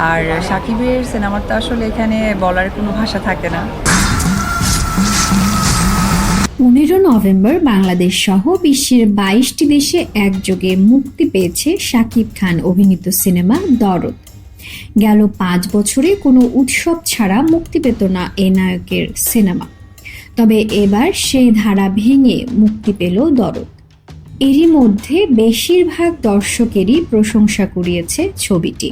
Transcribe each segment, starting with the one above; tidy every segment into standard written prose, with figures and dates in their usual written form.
আর সাকিবের সিনেমার তো আসলে এখানে বলার কোনো ভাষা থাকে না। 15 নভেম্বর বাংলাদেশ সহ বিশ্বের 22টি দেশে একযোগে মুক্তি পেয়েছে শাকিব খান অভিনীত সিনেমা দরদ। গেল 5 বছরে কোনো উৎসব ছাড়া মুক্তি পেত না এ নায়কের সিনেমা, তবে এবার সেই ধারা ভেঙে মুক্তি পেল দরদ। এরই মধ্যে বেশিরভাগ দর্শকেরই প্রশংসা কুড়িয়েছে ছবিটি।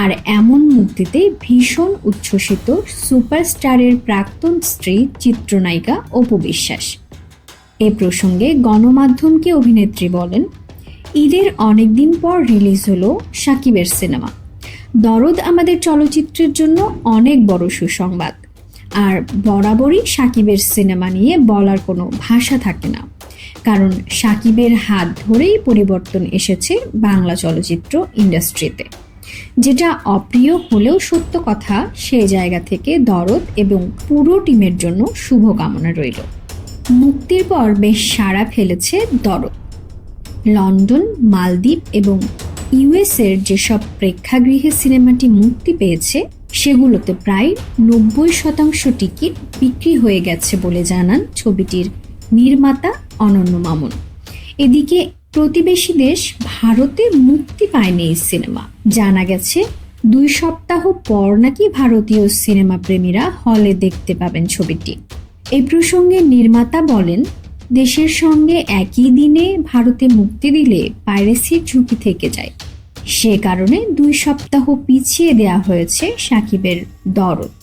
আর এমন মুক্তিতে ভীষণ উচ্ছ্বসিত সুপারস্টারের প্রাক্তন স্ত্রী চিত্রনায়িকা অপু বিশ্বাস। এ প্রসঙ্গে গণমাধ্যমকে অভিনেত্রী বলেন, ঈদের অনেকদিন পর রিলিজ হলো শাকিবের সিনেমা দরদ। আমাদের চলচ্চিত্রের জন্য অনেক বড় সুসংবাদ। আর বরাবরই শাকিবের সিনেমা নিয়ে বলার কোনো ভাষা থাকে না, কারণ শাকিবের হাত ধরেই পরিবর্তন এসেছে বাংলা চলচ্চিত্র ইন্ডাস্ট্রিতে। যেটা অপ্রিয় হলেও সত্য কথা, সেই জায়গা থেকে দরদ এবং পুরো টিমের জন্য শুভকামনা রইল। মুক্তির পর বেশ সাড়া ফেলেছে দরদ। লন্ডন, মালদ্বীপ এবং ইউএসের যেসব প্রেক্ষাগৃহে সিনেমাটি মুক্তি পেয়েছে সেগুলোতে প্রায় 90% টিকিট বিক্রি হয়ে গেছে বলে জানান ছবিটির নির্মাতা অনন্য মামুন। এদিকে প্রতিবেশী দেশ ভারতে মুক্তি পায়নি এই সিনেমা। জানা গেছে 2 সপ্তাহ পর নাকি ভারতীয় সিনেমা প্রেমীরা হলে দেখতে পাবেন ছবিটি। এই প্রসঙ্গে নির্মাতা বলেন, দেশের সঙ্গে একই দিনে ভারতে মুক্তি দিলে পাইরেসির ঝুঁকি থেকে যায়। সে কারণে 2 সপ্তাহ পিছিয়ে দেয়া হয়েছে শাকিবের দরদ।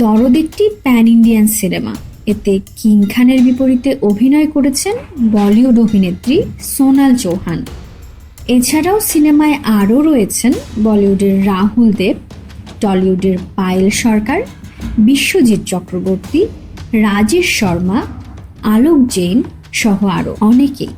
দরদ একটি প্যান ইন্ডিয়ান সিনেমা। এতে কিং খানের বিপরীতে অভিনয় করেছেন বলিউড অভিনেত্রী সোনাল চৌহান। এছাড়াও সিনেমায় আরও রয়েছেন বলিউডের রাহুল দেব, টলিউডের পায়েল সরকার, বিশ্বজিৎ চক্রবর্তী, রাজেশ শর্মা, আলোক জৈন সহ আরও অনেকেই।